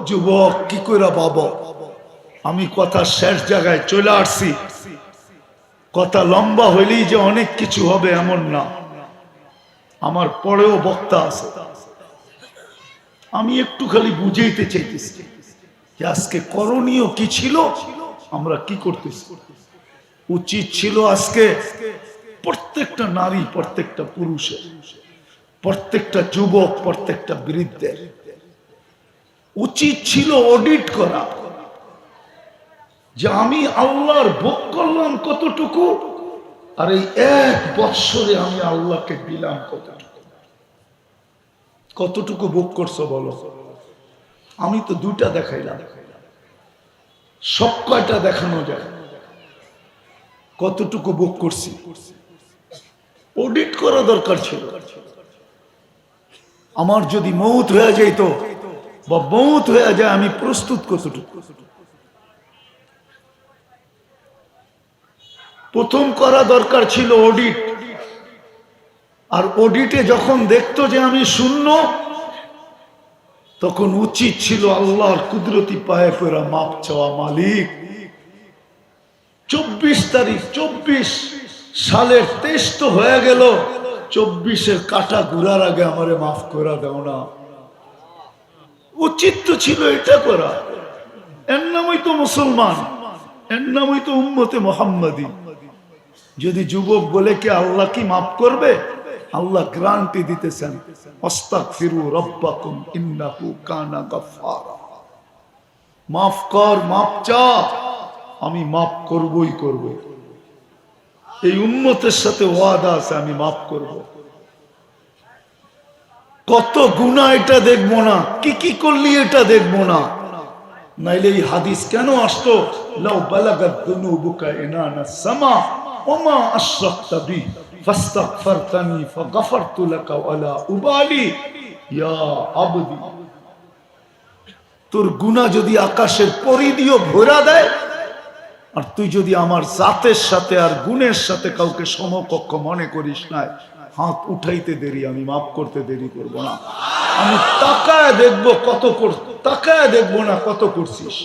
যুবক কি করে পাবো? আমি কথা শেষ জায়গায় চলে আসছি। কথা লম্বা হইলেই যে অনেক কিছু হবে এমন না, আমার পরেও বক্তা আছে। আমি একটু খালি বুঝাইতে চাইতেছি যে আজকে করণীয় কি ছিল, আমরা কি করতেছি। উচিত ছিল আজকে প্রত্যেকটা নারী, প্রত্যেকটা পুরুষের, প্রত্যেকটা যুবক, প্রত্যেকটা বৃদ্ধের উচিত ছিল অডিট করা যে আমি আল্লাহর ভোগ করলাম কতটুকু, আর এই 1 বৎসরে আমি আল্লাহকে দিলাম কতটুকু। কতটুকু ভোগ করছো বলো? আমি তো 2টা দেখাইলাম, সব কয়টা দেখানো যায়? কতটুকু ভোগ করছি অডিট করা দরকার ছিল। আমার যদি মৌত হয়ে যাইত বা মৌত হয়ে যায়, আমি প্রস্তুত কতটুকু? প্রথম করা দরকার ছিল অডিট। আর অডিটে যখন দেখতো যে আমি শূন্য, তখন উচিত ছিল আল্লাহর কুদরতি পায়ে পড়া মাপ চাওয়া, মালিক 24 তারিখ 24 সালের 23 তো হয়ে গেল, 24-এর কাটা ঘুরার আগে আমারে মাফ করে দাও না। উচিত তো ছিল এটা করা। এর নামই তো মুসলমান, এর নামই তো উম্মতে মুহাম্মাদি। যদি যুবক বলে কি আল্লাহ কি মাফ করবে? আল্লাহ গ্যারান্টি দিতেছেন, আস্তাগফিরু রাব্বাকুম ইন্নাহু কানা গাফফারা। মাফ কর, মাফ চা, আমি মাফ করবই করব। এই উম্মতের সাথে ওয়াদা আছে, আমি মাফ করব। কত গুনাহ এটা দেখবো না, কি কি করলি এটা দেখবো না। নাইলে এই হাদিস কেন আসতো? লাউ বালাগাত যুনুবুকা ইনানা সামা ওমা আশরাকতা বি ফাস্তাগফারতানি ফাগফারতু লাকা ওয়ালা উবালি ইয়া আবদি। তোর গুনাহ যদি আকাশের পরিধিও ভরা দেয়, আর তুই যদি আমার জাতের সাথে আর গুণের সাথে কাউকে সমকক্ষ মনে করিস না, হাত উঠাইতে দেরি, আমি মাফ করতে দেরি করব না। আমি তাকায় দেখবো কত তাকায় দেখবো না কত করছিস।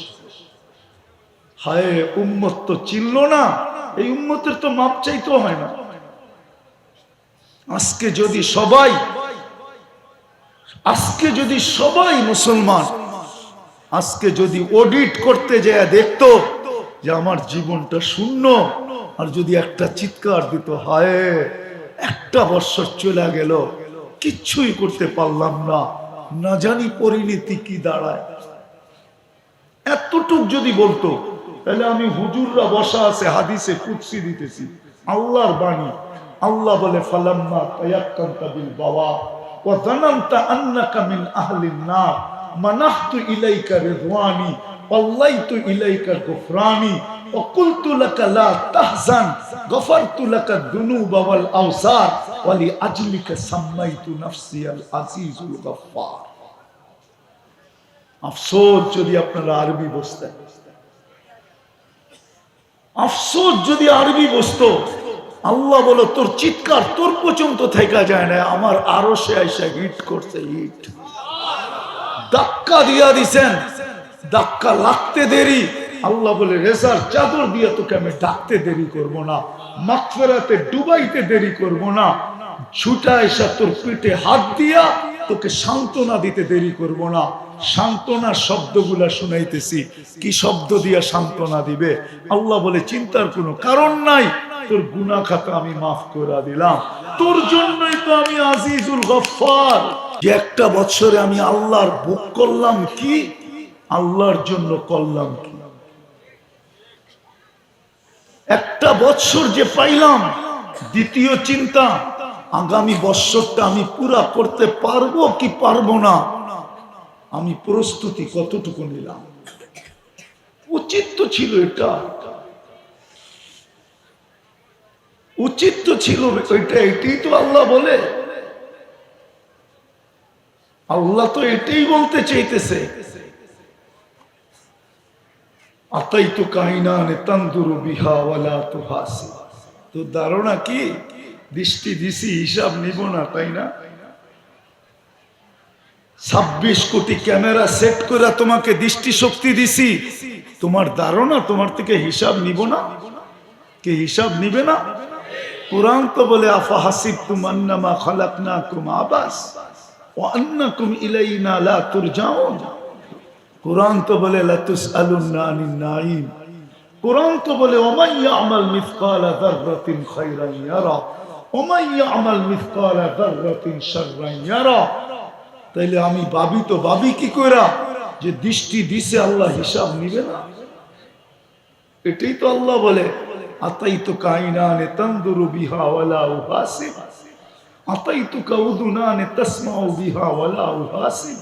হায় উম্মত তো চিনল না, এই উম্মতের তো মাপ চাইতেও হয় না। আজকে যদি সবাই মুসলমান আজকে যদি অডিট করতে যায় দেখতো যে আমার জীবনটা শূন্য, আর যদি একটা চিৎকার দিত, হায় 1 বৎসর চলে গেল, কিচ্ছুই করতে পারলাম না, না জানি পরিণতি কি দাঁড়ায়, এতটুক যদি বলতো, তাহলে আমি হুজুররা বসা আছে হাদিসে কুদসি দিতেছি, আল্লাহর বাণী। আল্লাহ বলে, ফালাম্মা তায়াক্কানতা বিল বাওয়া ওয়া যানানতা আন্নাকা মিন আহলিন নার মানাহতু ইলাইকা রিদওয়ানি ওয়াল্লাইতু ইলাইকা গুফরানি ওয়া কুলতু লাকা লা তাহজান গফারতু লাকা যুনুবা ওয়াল আওসার ওয়া লিআজলিকা সাম্মাইতু নাফসি আল আজিজুল গফফার। আফসোস যদি আপনারা আরবি বুঝতেন, আফসোস যদি আরবি বুঝতো। আল্লাহ বলো, তোর চিৎকার তোর পর্যন্ত থেকে যায় না, আমার আরশে আইসা হিট করছে, হিট ধাক্কা দিয়া দিছেন, ধাক্কা লাগতে দেরি। আল্লাহ বলে, রেজার চাদর দিয়ে তোকে আমি ডাকতে দেরি করব না, মাগফিরাতে ডুবাইতে দেরি করব না, ছুটা এসে তোর পিঠে হাত দিয়া তোকে সান্ত্বনা দিতে দেরি করব না। সান্ত্বনার শব্দগুলা শুনাইতেছি, কি শব্দ দিয়া সান্ত্বনা দিবে? আল্লাহ বলে, চিন্তার কোনো কারণ নাই, তোর গুনাহ খাতা আমি মাফ করে দিলাম, তোর জন্যই তো আমি আজিজুল গফফার। যে 1 বছরে আমি আল্লাহর ভোগ করলাম কি, আল্লাহর জন্য করলাম কি? 1 বছর যে পাইলাম, দ্বিতীয় চিন্তা, আগামী বছরটা আমি পুরা করতে পারবো কি পারবো না, আমি প্রস্তুতি কতটুকু নিলাম। উচিত তো ছিল এটা, উচিত তো ছিল ওইটা। এটাই তো আল্লাহ বলে, আল্লাহ তো এটাই বলতে চাইতেছে, আতাইতু কাইনানে তানদুরু বিহা ওয়ালা তুহাসি। তো ধারণা কি দৃষ্টি দিছি, হিসাব নিব না, তাই না? 26 কোটি ক্যামেরা সেট করে তোমাকে দৃষ্টিশক্তি দিছি, তোমার ধারণা তোমার থেকে হিসাব নিব না? কে হিসাব নিবে না? কুরআন তো বলে আফা হাসিবতুম আন্নামা খালাকনাকুম আবাস ওয়া আন্নাকুম ইলাইনা লা তুরজাউন। কুরআন তো বলে লা তুসআলুন্না আনিন নাঈম। কুরআন তো বলে ওমান ইয়ামাল মিসকালা যাররাতিন খায়রান ইয়ারা ওমান ইয়ামাল মিসকালা যাররাতিন শাররান ইয়ারা। তাইলে আমি ভাবি কি কইরা যে দৃষ্টি দিছে আল্লাহ হিসাব নিবে না? এটাই তো আল্লাহ বলে আতাইতুকা আইনানে তানদুরু বিহা ওয়ালা উহাসিব আতাইতুকা উদুনানে তাসমাউ বিহা ওয়ালা উহাসিব।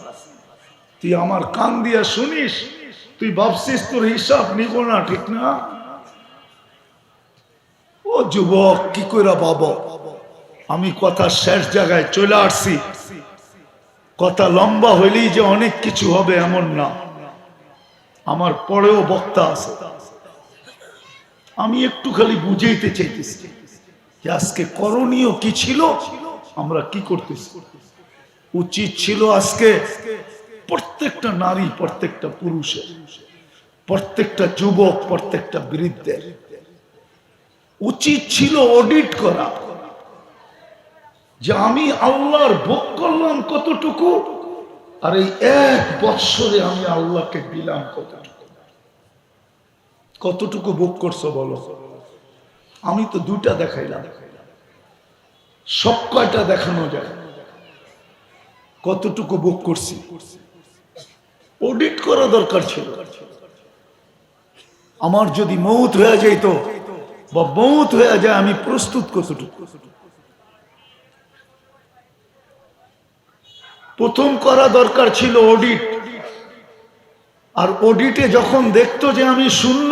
তুই আমার কান দিয়া শুনিস, তুই ভাবছিস তোর হিসাব নিব না, ঠিক না? ও যুবক, কি কইরা বাবা, আমি কথা শেষ জায়গায় চলে আসছি। কথা লম্বা হইলেই যে অনেক কিছু হবে এমন না, আমার পরেও বক্তা আছে। আমি একটু খালি বুঝাইতে চাইতেছি যে আজকে করণীয় কি ছিল, আমরা কি করতেছি। উচিত ছিল আজকে প্রত্যেকটা নারী, প্রত্যেকটা পুরুষের, প্রত্যেকটা যুবক, প্রত্যেকটা বৃদ্ধের উচিত ছিল অডিট করা যে আমি আল্লাহর ভোগ করলাম কতটুকু, আর এই 1 বৎসরে আমি আল্লাহকে দিলাম কতটুকু। কতটুকু ভোগ করছো বলো? আমি তো 2টা দেখাইলাম, সব কয়টা দেখানো যায়? কতটুকু ভোগ করছি অডিট করা দরকার ছিল। আমার যদি মউত হয়ে যাইত বা মউত হয়ে যায়, আমি প্রস্তুত কতটুকু? প্রথম করা দরকার ছিল অডিট। আর অডিটে যখন দেখতো যে আমি শূন্য,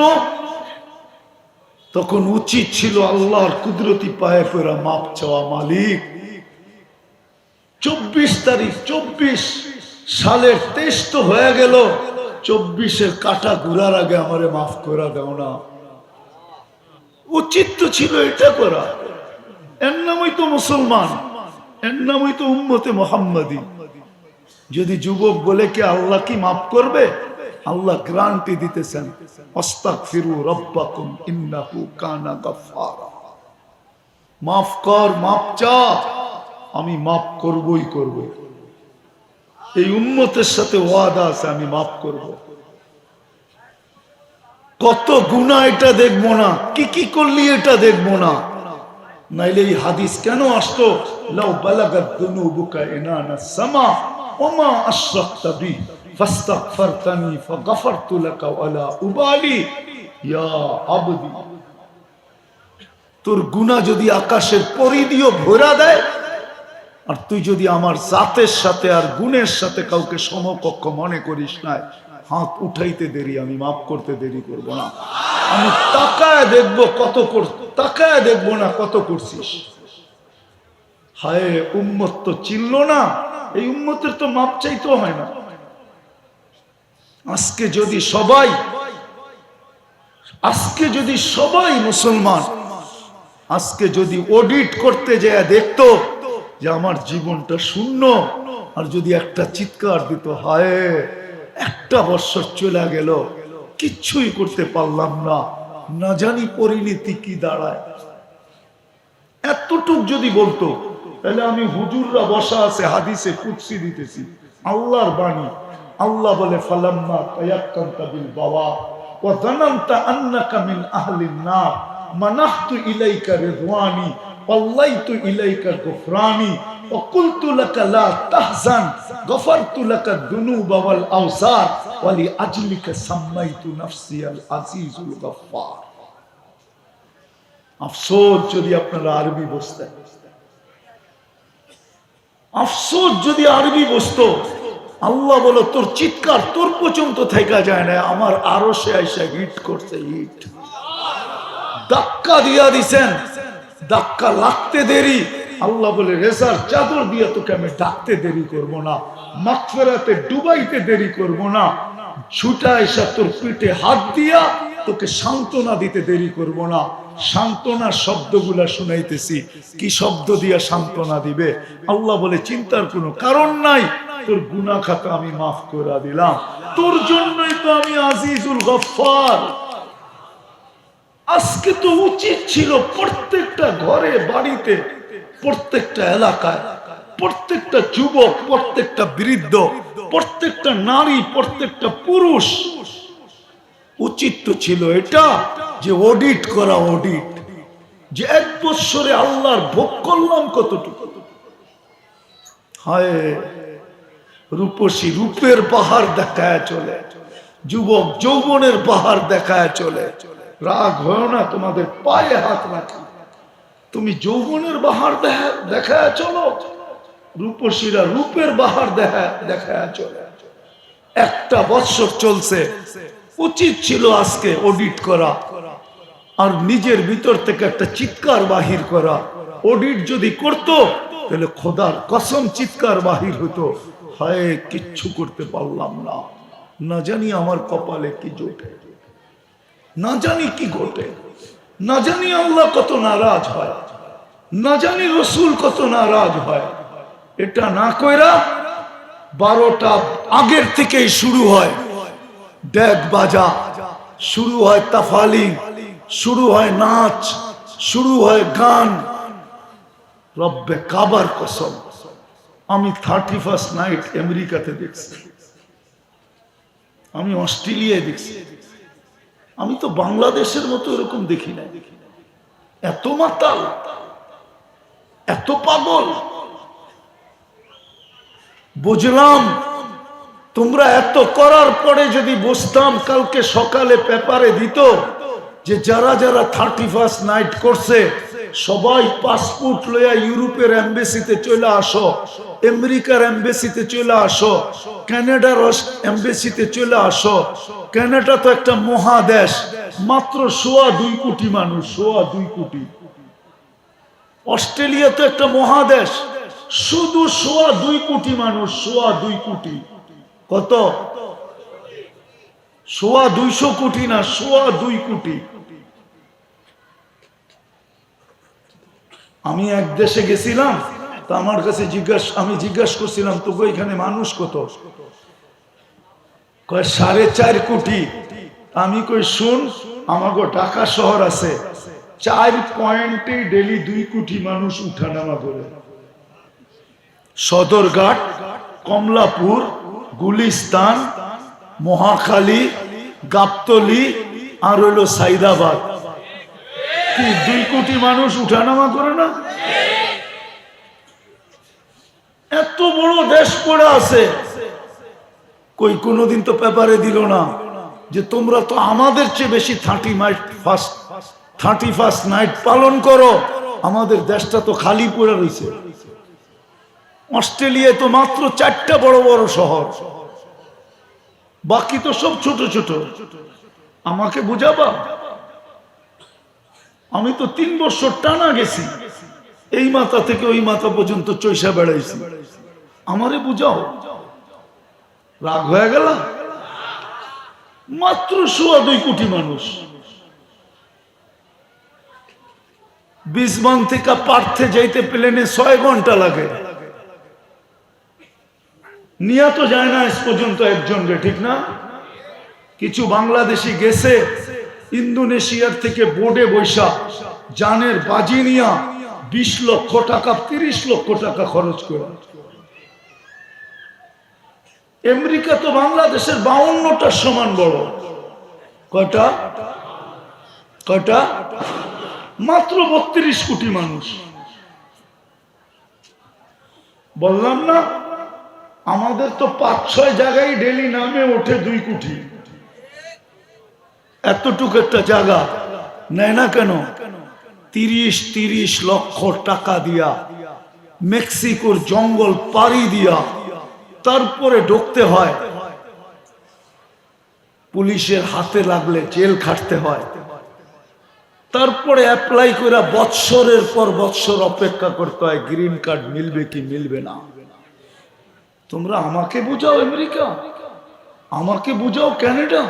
তখন উচিত ছিল আল্লাহর কুদরতি পায়ে পড়া মাপ চাওয়া, মালিক 24 তারিখ 24 সালের 23 তো হয়ে গেল, 24-এর কাটা ঘুরার আগে আমারে মাফ করে দাও না। উচিত তো ছিল এটা করা। এর নামই তো মুসলমান, এর নামই তো উম্মতে মুহাম্মাদি। যদি যুবক বলে কি আল্লাহ কি মাফ করবে, আল্লাহ গ্যারান্টি দিতেছেন আস্তাগফিরু রাব্বাকুম ইন্নাহু কানা গাফফারা। মাফ কর, মাফ চা, আমি মাফ করবই করব। এই উম্মতের সাথে ওয়াদা আছে, আমি মাফ করব। কত গুনাহ এটা দেখবো না, কি কি করলি এটা দেখবো না। নাইলে এই হাদিস কেন আসতো, লাউ বালাগাত দুনুবুকা ইনানা সামা ওমা আশরাকতা বি ফাস্তাগফারতানি ফাগফারতু লাকা ওয়ালা উবালি ইয়া আবদি। তোর গুনাহ যদি আকাশের পরিধিও ভরা দেয়, আর তুই যদি আমার জাতের সাথে আর গুণের সাথে কাউকে সমকক্ষ মনে করিস না, হাত উঠাইতে দেরি, আমি মাফ করতে দেরি করব না। আমি তাকায় দেখবো তাকায় দেখবো না কত করছিস। হায়, উম্মত তো চিনল না, এই উম্মতের তো মাপ চাইতেও হয় না। আজকে যদি সবাই মুসলমান আজকে যদি অডিট করতে যায় দেখতো যে আমার জীবনটা শূন্য, আর যদি একটা চিৎকার দিত, হায় 1 বৎসর চলে গেল, কিচ্ছুই করতে পারলাম না, না জানি পরিণতি কি দাঁড়ায়, এতটুক যদি বলতো, তাহলে আমি হুজুররা বসা আছে হাদিসে কুদসি দিতেছি, আল্লাহর বাণী। আল্লাহ বলে ফালাম্মা তায়াক্কানতা বিল বাওয়া ওয়া যানানতা আন্নাকা মিন আহলিন নার মানাহতু ইলাইকা রিদওয়ানি ওয়াল্লাইতু ইলাইকা গুফরানি ওয়া কুলতু লাকা লা তাহজান গফারতু লাকা দুনুবা ওয়াল আওসার ওয়া লিআজলিকা সাম্মাইতু নাফসি আল আজিজুল গফফার। আফসোস যদি আপনারা আরবি বুঝতেন, আফসোস যদি আরবি বুঝতো। আল্লাহ বলো তোর চিৎকার তোর পর্যন্ত থাকা যায় না, আমার আরশে আইসা হিট করছে, হিট ধাক্কা দিয়া দিছেন, ধাক্কা লাগতে দেরি। আল্লাহ বলে রেজার চাদর দিয়ে তোকে আমি ডাকতে দেরি করব না, মাগফিরাতে ডুবাইতে দেরি করব না, ছুটা এসে তোর পিঠে হাত দিয়া তোকে সান্ত্বনা দিতে দেরি করব না। সান্ত্বনার শব্দগুলা শুনাইতেছি, কি শব্দ দিয়া সান্ত্বনা দিবে? আল্লাহ বলে চিন্তার কোনো কারণ নাই, তোর গুনাহ খাতা আমি মাফ করে দিলাম। তোর জন্যই তো আমি আজিজুল গফফার। আজকে তো উচিত ছিল প্রত্যেকটা ঘরে বাড়িতে, প্রত্যেকটা এলাকায়, প্রত্যেকটা যুবক, প্রত্যেকটা বৃদ্ধ, প্রত্যেকটা নারী, প্রত্যেকটা পুরুষ উচিত তো ছিল এটা যে অডিট করা, অডিট, যে এক বছরে আল্লাহর ভোগ করলাম কতটুকু। হায় রূপসী রূপের পাহাড় দেখায় চলে, যুবক যৌবনের পাহাড় দেখায় চলে। রাগ হয় না, তোমাদের পায়ে হাত রাখি। তুমি যৌবনের বাহার দেখায় চলো, রূপসীরা রূপের বাহার দেখায় চলে। একটা বৎসর চলছে, উচিত ছিল আজকে অডিট করা আর নিজের ভিতর থেকে একটা চিৎকার বাহির করা। অডিট যদি করতো তাহলে খোদার কসম চিৎকার বাহির হতো, হায় কিচ্ছু করতে পারলাম না, না জানি আমার কপালে কি জোটে, না জানি কি ঘটে, না জানি আল্লাহ কত নারাজ হয়, না জানি রসুল কত নারাজ হয়। এটা না কইরা 12টা আগের থেকেই শুরু হয় ডেক বাজা, শুরু হয় তাফালি, শুরু হয় নাচ, শুরু হয় গান। রব্বে কাবার কসম, আমি 31st নাইট আমেরিকাতে দেখছি, আমি অস্ট্রেলিয়ায় দেখছি, আমি তো বাংলাদেশের মতো এরকম দেখি না। এত মাতাল, এত পাগল। বুঝলাম তোমরা এত করার পরে যদি বুঝতাম, কালকে সকালে পেপারে দিত যে যারা যারা 31st নাইট করছে সবাই পাসপোর্ট লইয়া ইউরোপের এমবেসিতে চলে আসো, আমেরিকার এমবেসিতে চলে আসো, কানাডার এমবেসিতে চলে আসো। কানাডা তো একটা মহাদেশ, মাত্র 2.25 কোটি মানুষ, 2.25 কোটি। অস্ট্রেলিয়া তো একটা মহাদেশ, শুধু 2.25 কোটি মানুষ, 2.25 কোটি। কত? 2.25 কোটি না, 2.25 কোটি। আমি এক দেশে গেছিলাম, তা আমার কাছে আমি জিজ্ঞাসা করছিলাম তো এখানে মানুষ কত? কয় 4.5 কোটি। আমি কই শুন, আমাগো ঢাকা শহর আছে 4 পয়েন্টে ডেলি 2 কোটি মানুষ উঠানামা করে। সদরঘাট, কমলাপুর, গুলিস্তান, মহাখালী, গাবতলী আর হইল সাইদাবাদ। কি 2 কোটি মানুষ উঠানামা করে না? এত বড় দেশ পড়ে আছে, কই কোনোদিন তো পেপারে দিল না যে তোমরা তো আমাদের চেয়ে বেশি 31st নাইট পালন করো। আমাদের দেশটা তো খালি পড়ে রয়েছে। অস্ট্রেলিয়ায় তো মাত্র 4টা বড় বড় শহর, বাকি তো সব ছোট ছোট। আমাকে বুঝাবা? আমি তো 3 বছর টানা গেছি, এই মাথা থেকে ওই মাথা পর্যন্ত চৈসা বেড়াইছি। আমারে বুঝাও। রাগ হয়ে গেল? মাত্র 2.25 কোটি মানুষ। বিসবান থেকে পার্থে যাইতে প্লেনে 6 ঘন্টা লাগে, নিয়ে তো যায় না আজ পর্যন্ত একজন রে, ঠিক না? কিছু বাংলাদেশি গেছে ইন্দোনেশিয়ার থেকে বোর্ডে বৈশা জানের বাজি নিয়া 20 লক্ষ টাকা 30 লক্ষ টাকা খরচ করে। আমেরিকা তো বাংলাদেশের 52টার সমান বড়। কয়টা? কয়টা? মাত্র 32 কোটি মানুষ। বললাম না, আমাদের তো 5-6 জায়গায় ডেলি নামে ওঠে 2 কোটি। এতটুকু একটা জায়গা নেয় না কেন? 30 লক্ষ টাকা দিয়া মেক্সিকোর জঙ্গল পাড়ি দিয়া তারপরে ঢুকতে হয়। পুলিশের হাতে লাগলে জেল খাটতে হয়, তারপরে অ্যাপ্লাই করে বৎসরের পর বৎসর অপেক্ষা করতে হয় গ্রিন কার্ড মিলবে কি মিলবে না। তোমরা আমাকে বুঝাও আমেরিকা, আমাকে বুঝাও কানাডা।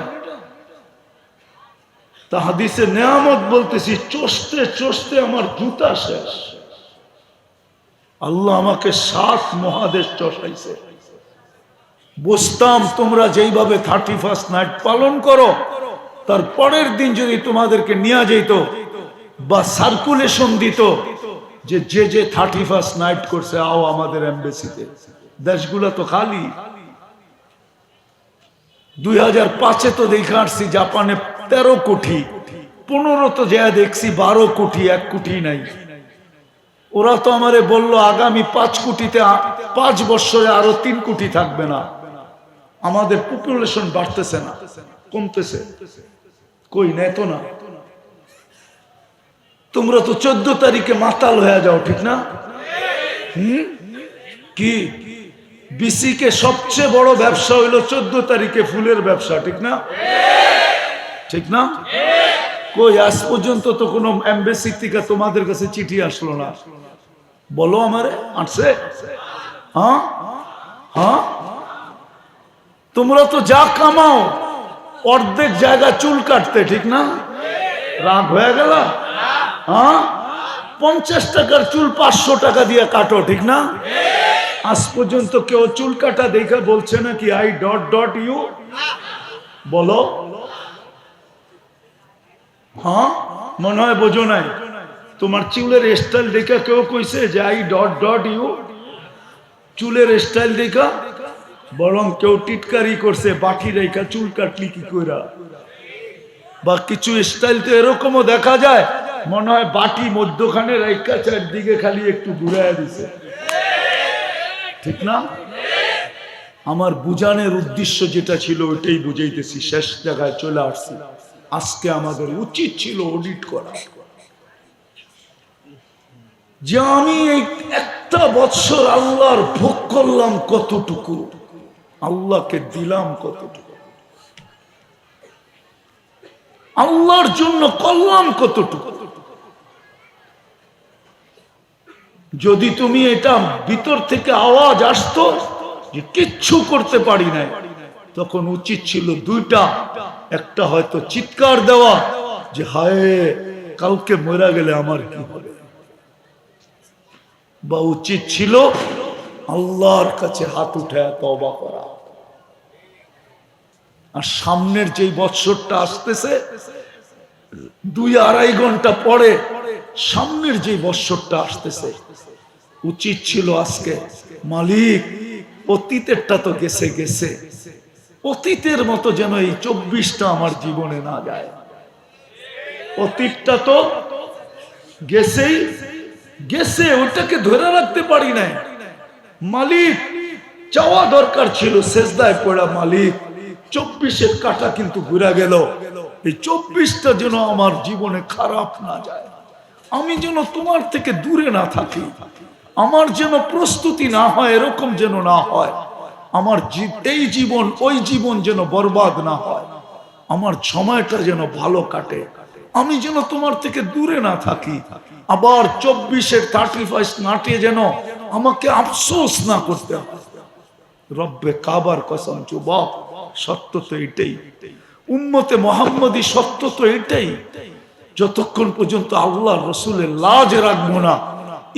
তা হাদিসে নেয়ামত বলতেছি, চষতে চষতে আমার জুতা শেষ। আল্লাহ আমাকে 7 মহাদেশ চষাইছে, বুঝতাম তোমরা যেইভাবে 31st নাইট পালন করো, তার পরের দিন যদি তোমাদেরকে নিয়ে যেত বা সার্কুলেশন দিত যে যে 31st নাইট করছে আও আমাদের এমবেসিতে, দেশগুলো তো খালি। 2005-এ তো দেখে আসছি জাপানে 13 কোটি, 15 তো যা দেখছি 12 কোটি, 1 কোটি নাই। ওরা তো আমারে বলল আগামী 5 কোটিতে 5 বছরে আরো 3 কোটি থাকবে না। আমাদের পপুলেশন বাড়তেছে না, কমতেছে। কই নেই তো না। তোমরা তো 14 তারিখে মাতাল হয়ে যাও, ঠিক না? কি বিসি কে সবচেয়ে বড় ব্যবসা হইলো 14 তারিখে ফুলের ব্যবসা, ঠিক না? ঠিক না? কই আজ পর্যন্ত তো কোনো এমবেসি থেকে তোমাদের কাছে চিঠি আসলো না। বলো আমারে, আসছে? হ্যাঁ হ্যাঁ, তোমরা তো যা কামাও অর্ধেক জায়গা চুল কাটতে, ঠিক না? রাগ হয়ে গেল? হ্যাঁ, 50 টাকার চুল 500 টাকা দিয়ে কাটো, ঠিক না? আজ পর্যন্ত কেউ চুল কাটা দেখে বলছে নাকি আই ডট ডট ইউ? বলো। হ্যাঁ, মনে হয় বোঝো নাই। তোমার চুলের স্টাইল দেখে কেউ কইছে যে আই ডট ডট ইউ? চুলের স্টাইল দেখা? বরং কেউ টিটকারি করছে বাকি রেখা চুল কাটলি কি কইরা। বা কিছু স্টাইল তো এরকমও দেখা যায়, মনে হয় বাটি মধ্যখানে রেখা চারদিকে খালি একটু ঘুরাইয়া দিছে, ঠিক না? আমার বুঝানোর উদ্দেশ্য যেটা ছিল ওইটাই বুঝাইতেছি, শেষ জায়গায় চলে আসছি। আজকে আমাদের উচিত ছিল অডিট করা, যে আমি এই একটা বছর আল্লাহর ভোগ করলাম কতটুকু, আল্লাহকে দিলাম কতটুকু, আল্লাহর জন্য করলাম কতটুকু। যদি তুমি এটা ভিতর থেকে আওয়াজ আসতো যে কিচ্ছু করতে পারি নাই, তখন উচিত ছিল দুইটা। একটা হয়তো চিৎকার দেওয়া যে হায় কালকে মরা গেলে আমার কি হবে, বা উচিত ছিল আল্লাহর কাছে হাত উঠায় তওবা করা। আর সামনের যে বছরটা আসতেছে 2-2.5 ঘন্টা পরে, সামনের যে বছরটা আসতেছে, উচিত ছিল আজকে মালিক অতীতেরটা তো গেছে গেছে, অতীতের মতো যেন এই 24টা আমার জীবনে না যায়। অতীতটা তো গেছেই গেছে, ওটাকে ধরে রাখতে পারি নাই। মালিক চাওয়া দরকার ছিল সেজদায় পড়া, মালিক 24-এর কাটা কিন্তু ঘুরে গেল, এই 24টা যেন আমার জীবনে খারাপ না যায়, আমি যেন তোমার থেকে দূরে না থাকি, আমার যেন প্রস্তুতি না হয় এরকম যেন না হয়, আমার এই জীবন ওই জীবন যেন বরবাদ না হয়, আমার সময়টা যেন ভালো কাটে, আমি যেন তোমার থেকে দূরে না থাকি। আবার 24-এর 31 নাটে যেন আমাকে আফসোস না করতে হয়। রব্বে কাবার কসম, যুবক সত্য তো এটাই, উম্মতে মুহাম্মদী সত্য তো এটাই। যতক্ষণ পর্যন্ত আল্লাহ রসুলের লাজ রাখবো না,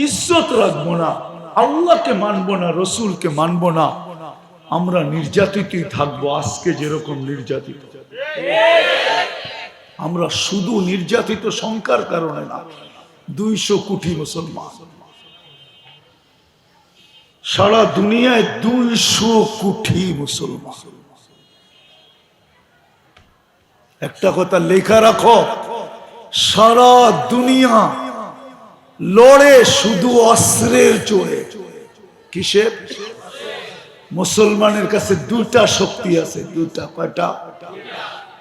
ইজ্জত রাখবো না, আল্লাহকে মানবো না, রসুলকে মানবো না, আমরা নির্যাতিতই থাকবো। আজকে যেরকম নির্যাতিত, আমরা শুধু নির্যাতিত সংখ্যার কারণে না, 200 কোটি মুসলমান সারা দুনিয়ায়, 200 কোটি মুসলমান। একটা কথা লেখা রাখো, সারা দুনিয়া লড়ে শুধু অস্ত্রের জোরে। কিসের? মুসলমানের কাছে দুটা শক্তি আছে, দুটা। কয়টা?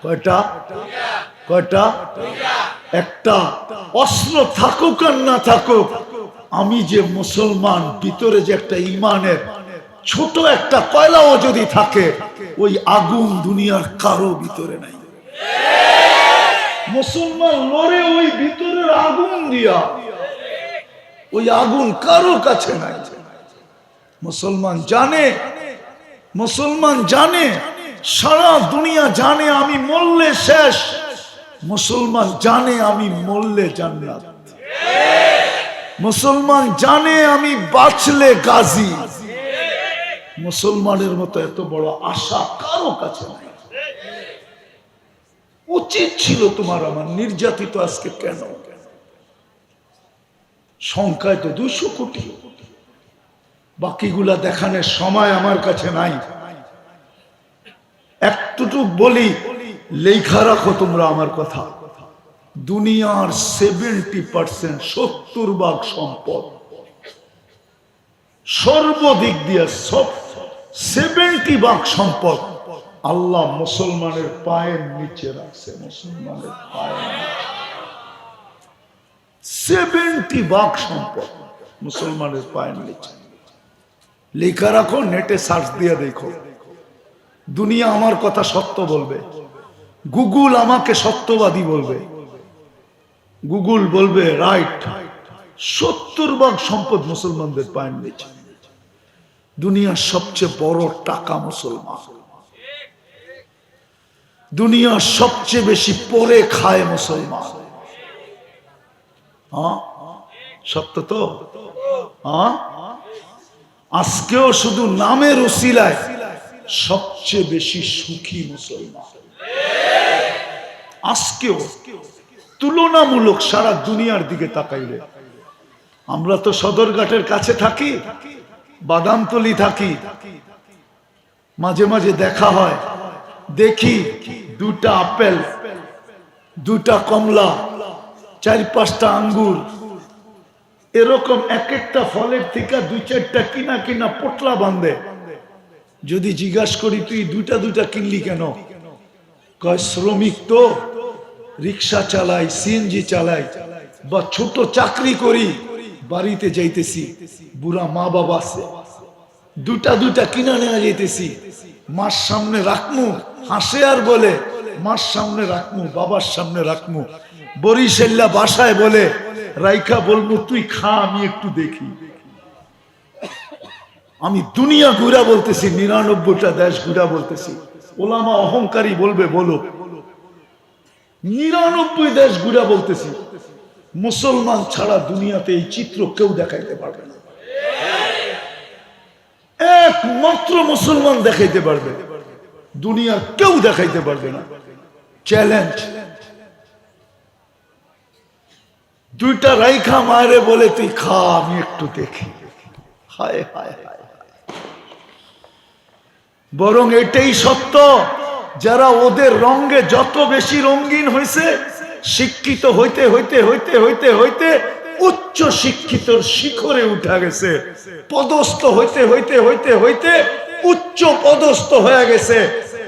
কয়টা? কয়টা? একটা, অস্ত্র থাকুক আর না থাকুক, আমি যে মুসলমান, ভিতরে যে একটা ইমানের ছোট একটা কয়লাও যদি থাকে, ওই আগুন দুনিয়ার কারো ভিতরে নাই। মুসলমান লড়ে ওই ভিতরের আগুন দিয়া, ওই আগুন কারো কাছে নাই। মুসলমান জানে, মুসলমান জানে, সারা দুনিয়া জানে আমি মরলে শেষ, মুসলমান জানে আমি মরলে জান্নাত, মুসলমান জানে আমি বাঁচলে গাজী, মুসলমানের মতো এত বড় আশা কারো কাছে নাই। উচিত ছিল তোমার আমার নির্যাতিত আজকে কেন? সংখ্যায় তো 200 কোটি, বাকিগুলা দেখানোর সময় আমার কাছে নাই। একটুটুক বলি, লেখা রাখো তোমরা আমার কথা। দুনিয়ার 70% 70% সম্পদ সর্বদিক দিয়ে সব 70% সম্পদ আল্লাহ মুসলমানের পায়ের নিচে রাখছে। মুসলমানের পায়ের নিচে 70% সম্পদ মুসলমানের পায়ের নিচে। লেখা রাখো, নেটে সার্চ দিয়ে দেখো। দুনিয়া আমার কথা সত্য বলবে, গুগল আমাকে সত্যবাদী বলবে, গুগল বলবে রাইট। 70% সম্পদ মুসলমানদের পায়ের নিচে। দুনিয়ার সবচেয়ে বড় টাকা মুসলমান, দুনিয়ার সবচেয়ে বেশি পরে খায় মুসলমান। হ্যাঁ, সত্য তো? হ্যাঁ, আজকেও শুধু নামের উসিলায় সবচেয়ে বেশি সুখী মুসলমান। আজকেও তুলনামূলক সারা দুনিয়ার দিকে তাকাইলে, আমরা তো সদরঘাটের কাছে থাকি, বাদামতলি থাকি, মাঝে মাঝে দেখা হয়, দেখি 2টা আপেল, 2টা কমলা, 4-5টা আঙ্গুর, এরকম এক একটা ফলের থেকে 2-4টা কিনা কিনা পোটলা বাঁধে। যদি জিজ্ঞাসা করি তুই 2টা কিনলি কেন? কয় শ্রমিক তো, রিক্সা চালাই, সিএনজি চালাই, বা ছোট চাকরি করি, বাড়িতে যাইতেছি, বুড়া মা বাবা আছে, 2টা কিনা নেওয়া যাইতেছি, মার সামনে রাখমু, হাসে আর বলে মার সামনে রাখমু, বাবার সামনে রাখমু, বরিশাল্লা বাসায় বলে রাইখা বলবো তুই খা, আমি একটু দেখি। আমি দুনিয়া ঘুরা বলতেছি, 99টা দেশ ঘুরা বলতেছি। ওলামা অহংকারী বলবে বলো, 99 দেশ ঘুরা বলতেছি। মুসলমান ছাড়া দুনিয়াতে এই চিত্র কেউ দেখাইতে পারবে না। একমাত্র মুসলমান দেখাইতে পারবে, দুনিয়ার কেউ দেখাইতে পারবে না। চ্যালেঞ্জ। 2টা রাইখা মারে বলে তুই খা, আমি একটু দেখি। হায় হায় হায়। বরং এটাই সত্য, যারা ওদের রঙে যত বেশি রঙিন হয়েছে, শিক্ষিত হইতে হইতে হইতে হইতে হইতে উচ্চ শিক্ষিতর শিখরে উঠা গেছে, পদস্থ হইতে হইতে হইতে হইতে উচ্চ পদস্থ হয়ে গেছে,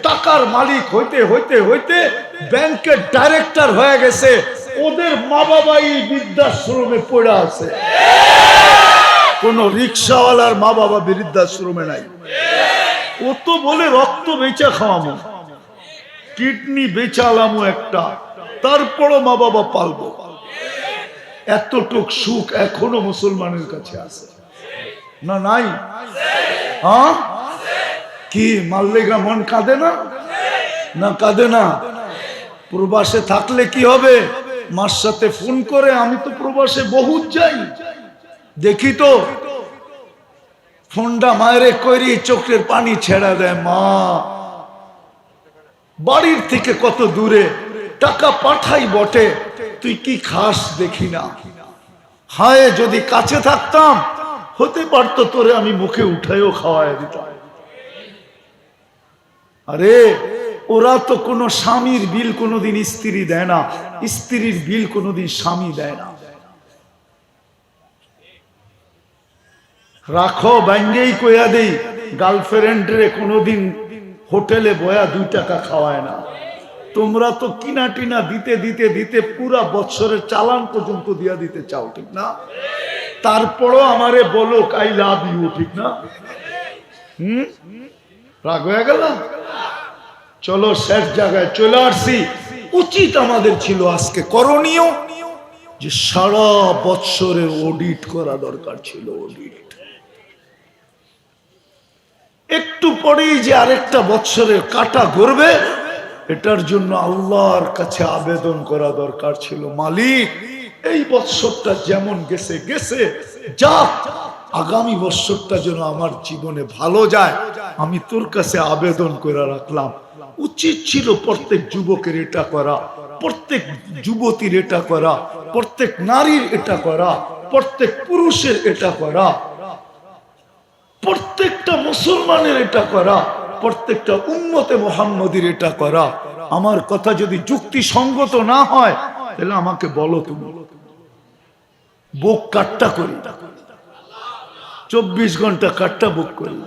টাকার মালিক হইতে হইতে হইতে ব্যাংকের ডাইরেক্টর হয়ে গেছে, ওদের মা বাবাই বৃদ্ধাশ্রমে পড়ে আছে। কোন রিক্সাওয়ালার মা বাবা বৃদ্ধাশ্রমে নাই। ও তো বলে রক্ত বেচা খাওয়ামো, কিডনি বেচালামো একটা, তারপরও মা বাবা পালবো। এতটুক সুখ এখনো মুসলমানের কাছে আছে না? নাই? হ্যাঁ, কি মাল্লেগা মন কাঁদে না? না কাঁদে না? প্রবাসে থাকলে কি হবে? মার সাথে ফোন করে, আমি তো প্রবাসে বহুত যাই, দেখি তো ফোনটা মায়েরে করি, চোখের পানি ছেড়া দেয়। মা বাড়ির থেকে কত দূরে, টাকা পাঠাই বটে, তুই কি খাস দেখি না। হায় যদি কাছে থাকতাম, হতে পারতো তোরে আমি মুখে উঠাইও খাওয়াই দিতাম। আরে ওরা তো কোনো স্বামীর বিল কোনোদিন স্ত্রী দেয় না, স্ত্রীর বিল কোনোদিন স্বামী দেয় না। রাখো ব্যাঙ্গেই কইয়া দেই, গার্লফ্রেন্ডরে কোনোদিন হোটেলে বয়া 2 টাকা খাওয়ায় না। তোমরা তো কিনা টিনা দিতে দিতে দিতে পুরা বছরের চালান পর্যন্ত দিয়া দিতে চাও, ঠিক না? তারপরও আমারে বলো আই লাভ ইউ, ঠিক না? রাগ হয়ে গেল? চলো শেষ জায়গায় চলে আসছি। উচিত আমাদের ছিল আজকে, করণীয় যে সারা বছরের অডিট করা দরকার ছিল। অডিট একটু পরেই যে আরেকটা বছরের কাটা ঘুরবে, এটার জন্য আল্লাহর কাছে আবেদন করা দরকার ছিল, মালিক এই বছরটা যেমন গেছে গেছে, যাক আগামী বছরটা যেন আমার জীবনে ভালো যায়, আমি তোর কাছে আবেদন করে রাখলাম। উচিত ছিল প্রত্যেক যুবকের এটা করা, প্রত্যেক যুবতীর এটা করা, প্রত্যেক নারীর এটা করা, প্রত্যেক পুরুষের এটা করা, প্রত্যেকটা মুসলমানের এটা করা, প্রত্যেকটা উম্মতে মুহাম্মদীর এটা করা। আমার কথা যদি যুক্তিসঙ্গত না হয় তাহলে আমাকে বলো, তুমি বুক কাট্টা করি 24 ঘন্টা কাট্টা বুক করি।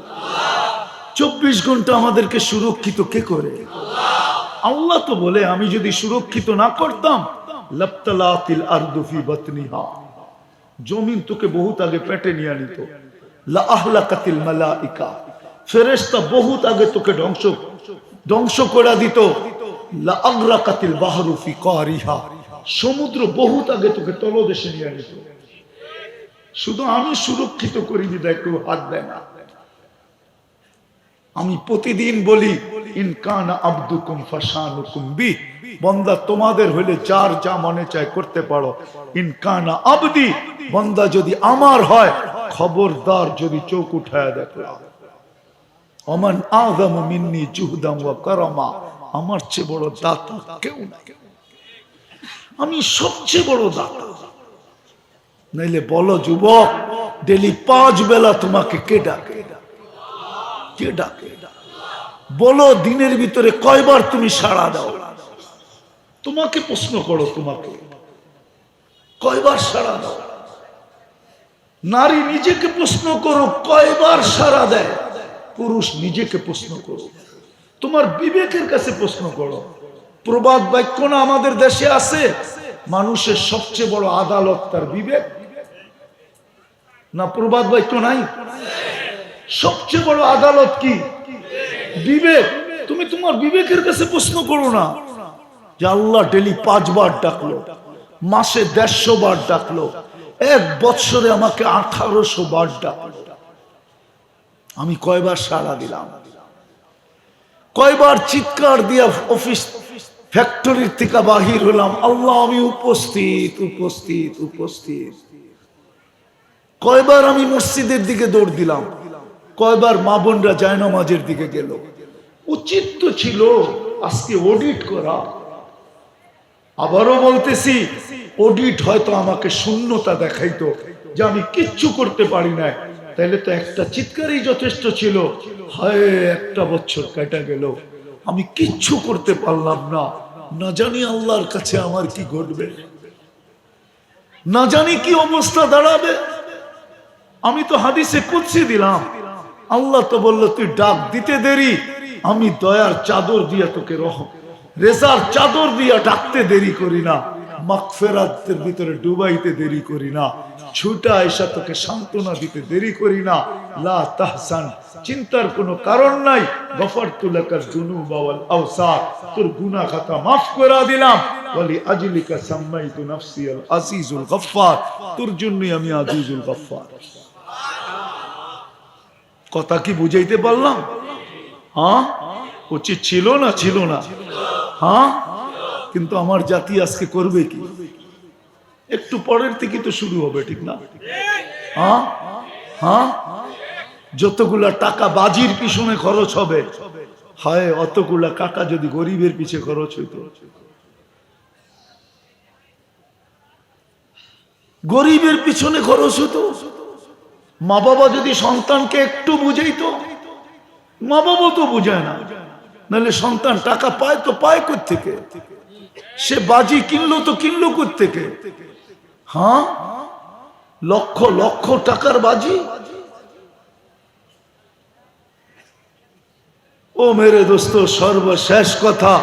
24 ঘন্টা আমাদেরকে সুরক্ষিত কে করে? আল্লাহ তো বলে, আমি যদি সুরক্ষিত না করতাম লাবতালাতিল আরদু ফি বাতনিহা, জমিন তোকে বহুত আগে পেটে নিয়ে নিত। লা আহলাকাতিল মালাইকা, ফেরেশতা বহুত আগে তোকে ধ্বংস করে দিত। লা আগরাকাতিল বাহরু ফি কারিহা, সমুদ্র বহুত আগে তোকে তলদেশে নিয়ে নিত। শুধু আমি সুরক্ষিত করি বিদায় কেউ হাত দেয় না। আমি প্রতিদিন বলি, ইনকানা আবদুকুম ফাশানুকুম বি, বান্দা তোমাদের হইলে যার যা মনে চায় করতে পারো। ইনকানা আবদি, বান্দা যদি আমার হয়, খবরদার যদি চোখ উঠায় দেখলাম। ওমান আযমু মিন্নি জুহদাম ওয়া কারামা, আমার চেয়ে বড় দাতা কেউ নাই, আমি সবচেয়ে বড় দাতা। নাইলে বলো যুবক, ডেলি 5 বেলা তোমাকে কে ডাকে? কে ডাকে? বলো দিনের ভিতরে কয়বার তুমি সাড়া দাও? তোমাকে প্রশ্ন করো, তোমাকে কয়বার সাড়া দাও? নারী নিজেকে প্রশ্ন করো কয়বার সাড়া দেয়। পুরুষ নিজেকে প্রশ্ন করো, তোমার বিবেকের কাছে প্রশ্ন করো। প্রবাদ বাক্য না আমাদের দেশে আছে, মানুষের সবচেয়ে বড় আদালত তার বিবেক না? প্রবাদ বাক্য নাই? সবচেয়ে বড় আদালত কি? বিবেক। তুমি তোমার বিবেকের কাছে প্রশ্ন করো না যে আল্লাহ ডেলি 5 বার ডাকলো, মাসে 150 বার ডাকলো, 1 বছরে আমাকে 1800 বার ডাকলো, আমি কয়বার সাড়া দিলাম? কয়বার চিৎকার দিয়া অফিস ফ্যাক্টরির থেকে বাহির হলাম, আল্লাহ আমি উপস্থিত উপস্থিত উপস্থিত। কয়বার আমি মসজিদের দিকে দৌড় দিলাম, কয়বার মা বোনরা জায়নামাজের দিকে গেল। উচিত তো ছিল আজকে অডিট করা। আবারও বলতেছি, অডিট হয়তো আমাকে শূন্যতা দেখাইতো যে আমি কিচ্ছু করতে পারি না, তাইলে তো একটা চিৎকারই যথেষ্ট ছিল। হায়, একটা বছর কেটে গেল, আমি কিচ্ছু করতে পারলাম না, না জানি আল্লাহর কাছে আমার কি ঘটবে, না জানি কি অবস্থা দাঁড়াবে। আমি তো হাদিসে কুদসি দিলাম, আল্লাহ তো বললো তুই ডাক দিতে দেরি, আমি দয়ার চাদর দিয়া তোকে রেজার চাদর দিয়া ডাকতে দেরি করি না, মাগফিরাতের ভিতরে ডুবাইতে দেরি করি না, ছুটা এসে তোকে সান্ত্বনা দিতে দেরি করি না। লা তাহসান, চিন্তার কোনো কারণ নাই। গফারতু লাকাল যুনুবা ওয়াল আওসার, তোর গুনাহ খাতা মাফ করে দিলাম। ওয়ালি আজলিকা সাম্মাইতু নাফসি আল আজিজুল গফফার, তোর জন্যই আমি আজিজুল গফফার। কথা কি বুঝাইতে পারলাম? হ্যাঁ, উচিত ছিল না? ছিল না? হ্যাঁ, কিন্তু আমার জাতি আজকে করবে কি? একটু পরের থেকে তো শুরু হবে, ঠিক না? হ্যাঁ হ্যাঁ, যতগুলা টাকা বাজির পিছনে খরচ হবে, হয় অতগুলা টাকা যদি গরিবের পিছে খরচ হইতো। গরিবের পিছনে খরচ হতো। মা বাবা যদি সন্তানকে একটু বুঝাইতো, মা বাবা তো বুঝায় না, নাহলে সন্তান টাকা পায় তো পায় কোত্থেকে? সে বাজি কিনলো তো কিনলো কোত্থেকে? হ্যাঁ, লক্ষ লক্ষ টাকার বাজি। ও মেরে দোস্ত, সর্বশেষ কথা,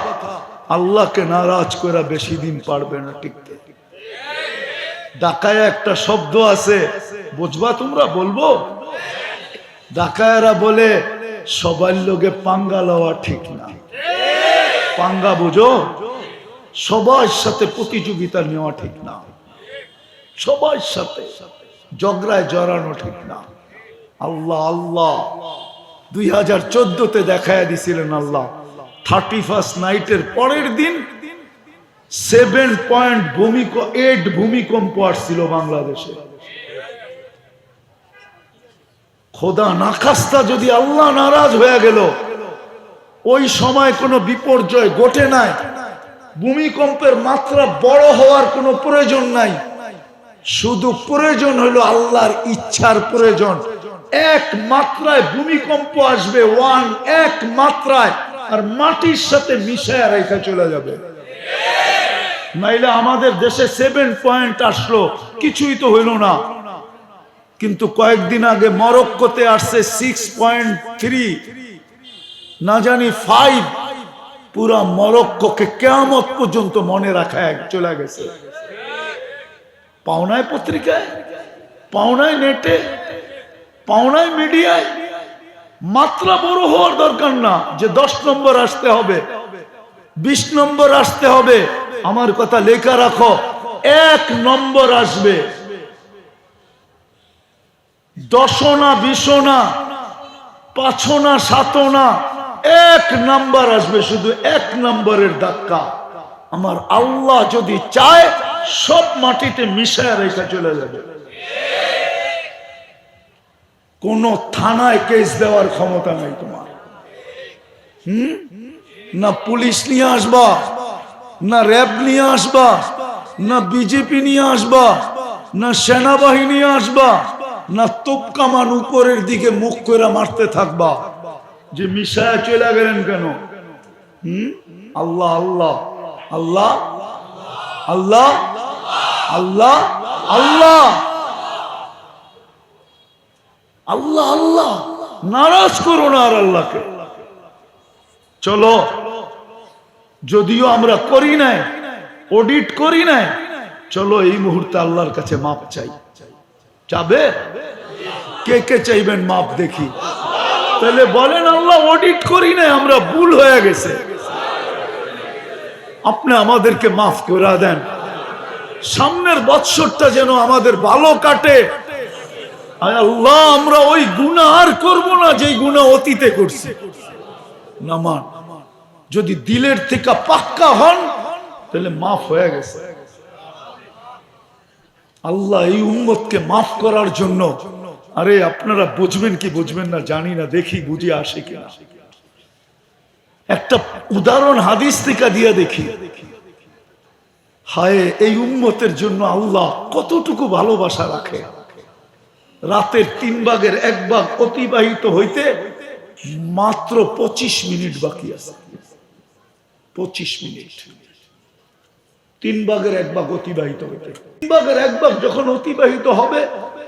আল্লাহকে নারাজ করা বেশি দিন পারবে না টিকতে। ঢাকায় একটা শব্দ আছে, বুঝবা তোমরা? বলবো? ঢাকায়রা বলে সবার লোকে পাঙ্গা লওয়া ঠিক না। পাঙ্গা বুঝো? সবার সাথে প্রতিযোগিতা নেওয়া ঠিক না, সবার সাথে ঝগড়ায় জড়ানো ঠিক না। আল্লাহ আল্লাহ 2014-তে দেখায় দিছিলেন আল্লাহ, 31st নাইটের পরের দিন 7.8 ভূমিকম্প আসছিল বাংলাদেশে। খোদা না খাস্তা যদি আল্লাহ নারাজ হয়ে গেল, ওই সময় কোনো বিপর্যয় ঘটে নাই, ভূমিকম্পের মাত্রা বড় হওয়ার কোনো প্রয়োজন নাই, শুধু প্রয়োজন হলো আল্লাহর ইচ্ছার প্রয়োজন। এক মাত্রায় ভূমিকম্প আসবে, এক মাত্রায়, আর মাটির সাথে মিশায় রেখা চলে যাবে। নাইলে আমাদের দেশে 7 পয়েন্ট আসলো, কিছুই তো হইল না। কিন্তু কয়েকদিন আগে মরক্কোতে আসছে 6.3, না জানি 5। পুরা মরক্কোকে কিয়ামত পর্যন্ত মনে রাখা চলে গেছে। পাওনায় পত্রিকায়, পাওনায় নেটে, পাওনায় মিডিয়ায়। মাত্রা বড় হওয়ার দরকার না যে 10 নম্বর আসতে হবে, 20 নম্বর আসতে হবে। আমার কথা লেখা রাখো, 1 নম্বর আসবে। 10 না 20 না 5 না 7 না, 1 নম্বর আসবে, শুধু 1 নম্বরের ধাক্কা। আমার আল্লাহ যদি চায় সব মাটিতে মিশায় রেখা চলে যাবে। কোন থানায় কেস দেওয়ার ক্ষমতা নাই তোমার। না পুলিশ নিয়ে আসবা, না র্যাব নিয়ে আসবা, না বিজেপি নিয়ে আসবা, না সেনাবাহিনী আসবা, না তোপ কামান উপরের দিকে মুখ করে মারতে থাকবা যে মিশায় চলে গেলেন কেন। আল্লাহ আল্লাহ আল্লাহ আল্লাহ আল্লাহ আল্লাহ আল্লাহ আল্লাহ। নারাজ করো না আর আল্লাহকে। চলো, যদিও আমরা করি নাই, অডিট করি নাই, চলো এই মুহূর্তে আল্লাহর কাছে মাপ চাই। চাবে? কে কে চাইবেন মাপ দেখি? তাহলে বলেন আল্লাহ অডিট করি নাই, আমরা ভুল হয়ে গেছে, আপনি আমাদেরকে মাফ করে দেন। সামনের বৎসরটা যেন আমাদের ভালো কাটে। আল্লাহ আমরা ওই গুনাহ আর করব না যেই গুনাহ অতীতে করছি। নামান যদি দিলের থেকে পাক্কা হন তাহলে মাফ হয়ে গেছে। আল্লাহ এই উম্মতকে মাফ করার জন্য, আরে আপনারা বুঝবেন কি বুঝবেন না জানি না, দেখি বুঝে আসে কিনা। একটা উদাহরণ হাদিস থেকে দিয়ে দেখি। হায়, এই উম্মতের জন্য আল্লাহ কতটুকু ভালোবাসা রাখে। রাতের 3 ভাগের 1 ভাগ অতিবাহিত হইতে মাত্র 25 মিনিট বাকি আছে। 25 মিনিট, 3 ভাগের 1 ভাগ অতিবাহিত হইতে। 3 ভাগের 1 ভাগ যখন অতিবাহিত হবে,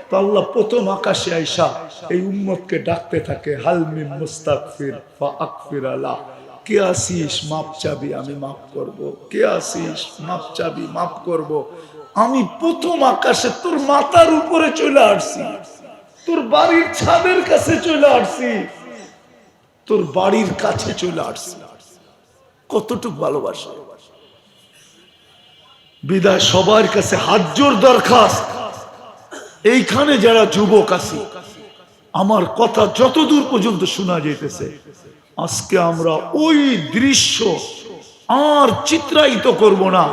তো আল্লাহ প্রথম আকাশে আইসা এই উম্মতকে ডাকতে থাকে, হাল মিন মুস্তাগফির ফাগফির আলা। কে আসিস মাপ চাবি, আমি মাফ করব। কে আসিস মাপ চাবি, মাফ করব। আমি প্রথম আকাশে তোর মাথার উপরে চলে আসছি, তোর বাড়ির ছাদের কাছে চলে আসছি, তোর বাড়ির কাছে চলে আসছি। কতটুকু ভালোবাসা। বিদায় সবার কাছে হাত জোর দরখাস্ত, এইখানে যারা যুবক আছি, আমার কথা যতদূর পর্যন্ত শোনা যেতেছে, আজকে আমরা ওই দৃশ্য আর চিত্রায়িত করব না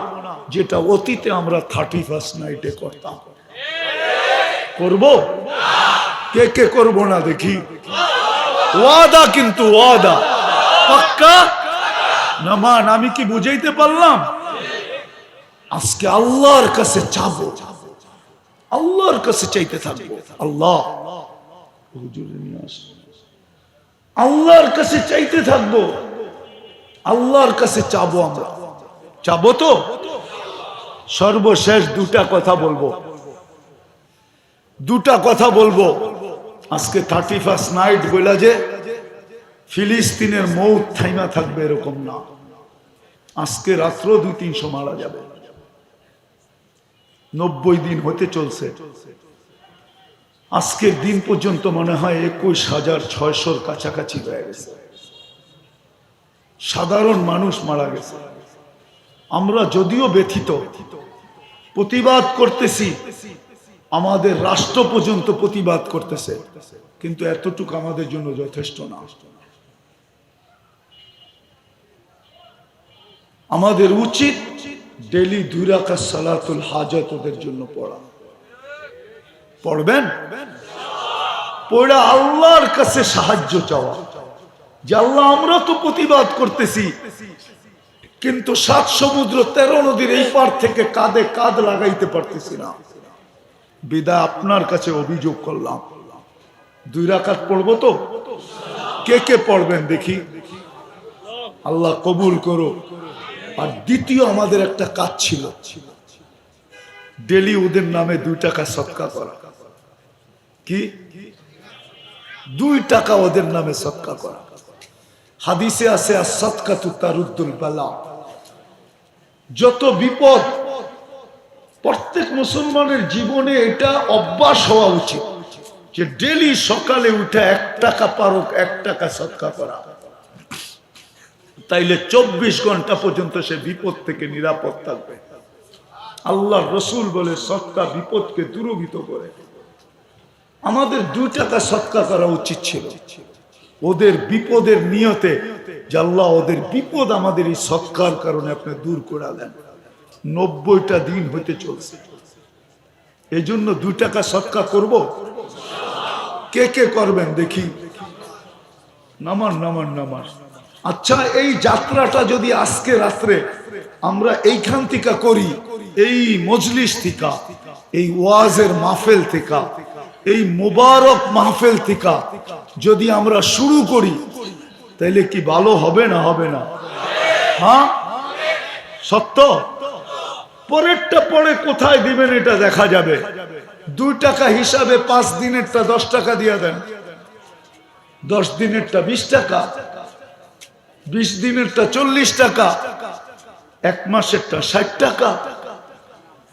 যেটা অতীতে আমরা 31st নাইটে করতাম। করব? কে কে করব না দেখি? ওয়াদা, কিন্তু ওয়াদা পাক্কা না মান। আমি কি বুঝাইতে পারলাম? আজকে আল্লাহর কাছে চাবো, আল্লাহর কাছে চাইতে থাকবো। আল্লাহ আল্লাহর কাছে চাইতে থাকবো, আল্লাহর কাছে চাবো। আমরা চাবো তো। সর্বশেষ 2টা কথা বলবো, 2টা কথা বলবো। আজকে 31st নাইট বলা যে ফিলিস্তিনের মৌত থাইমা থাকবে এরকম না। আজকে রাত্র 200-300 মারা যাবে। 90 দিন হতে চলছে। আজকের দিন পর্যন্ত মনে হয় 21,600-র কাছাকাছি হয়ে গেছে। সাধারণ মানুষ মারা গেছে। আমরা যদিও ব্যথিত, প্রতিবাদ করতেছি, আমাদের রাষ্ট্র পর্যন্ত প্রতিবাদ করতেছে, কিন্তু এতটুকু আমাদের জন্য যথেষ্ট না। আমাদের উচিত ডেলি 2 রাকাত সালাতুল হাজাত ওদের জন্য পড়া। পড়বেন? পড়া আল্লাহর কাছে সাহায্য চাওয়া যে আল্লাহ আমরা তো প্রতিবাদ করতেছি, কিন্তু 7 সমুদ্র 13 নদীর এই পার থেকে কাঁধে কাঁধ লাগাইতে পারতেছি না। বিদায় আপনার কাছে অভিযোগ করলাম, 2 রাকাত পড়বো তো? কে কে পড়বেন দেখি? আল্লাহ কবুল করো। আর দ্বিতীয় আমাদের একটা কাজ ছিল, ডেলি ওদের নামে 2 টাকা সদকা করা। কি? 2 টাকা ওদের নামে সদকা করা। হাদিসে আছে as-সাদকাতু তারুদ্দুল বালা। যত বিপদ প্রত্যেক মুসলমানের জীবনে এটা অভ্যাস হওয়া উচিত যে ডেলি সকালে উঠে 1 টাকা পারুক 1 টাকা সদকা করা। তাইলে 24 ঘন্টা পর্যন্ত সে বিপদ থেকে নিরাপদ থাকবে। আল্লাহর রাসূল বলে সদকা বিপদকে দূরীভূত করে। আমাদের 2 টাকা সদকা করা উচিত ছিল ওদের বিপদের নিয়তে, যে আল্লাহ ওদের বিপদ আমাদের এই সদকার কারণে আপনি দূর করে দেন। 90টা দিন হতে চলছে, এই জন্য 2 টাকা সদকা করব। কে কে করবেন দেখি? নামান নামান নামান। আচ্ছা, এই যাত্রাটা যদি আজকে রাত্রে আমরা এইখান থেকে করি, এই মজলিস থেকে, এই ওয়াজের মাহফিল থেকে, এই মুবারক মাহফিল থেকে যদি আমরা শুরু করি, তাহলে কি ভালো হবে না হবে না? হ্যাঁ, সত্য। পরেরটা পরে কোথায় দিবেন এটা দেখা যাবে। 2 টাকা হিসাবে 5 দিনেরটা 10 টাকা দিয়ে দেন, 10 দিনেরটা 20 টাকা, 20 দিনেরটা 40 টাকা, 1 মাসেরটা 60 টাকা।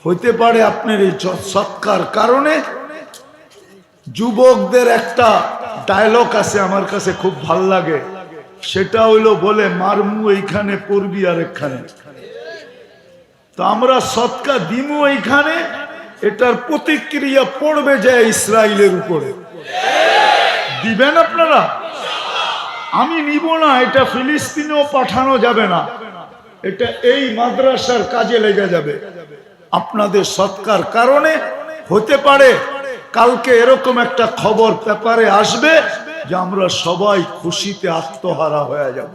হইতে পারে আপনার এই সৎকার কারণে। যুবকদের একটা ডায়লগ আছে আমার কাছে খুব ভাল লাগে, সেটা হইলো বলে মারমু এইখানে পড়বি আর এখানে। তো আমরা সৎকা দিমু এইখানে, এটার প্রতিক্রিয়া পড়বে যায় ইসরায়েলের উপরে। দিবেন আপনারা? আমি নিব না, এটা ফিলিস্তিনেও পাঠানো যাবে না, এটা এই মাদ্রাসার কাজে লেগে যাবে। আপনাদের সৎকার কারণে হতে পারে কালকে এরকম একটা খবর পেপারে আসবে যে আমরা সবাই খুশিতে আত্মহারা হয়ে যাব।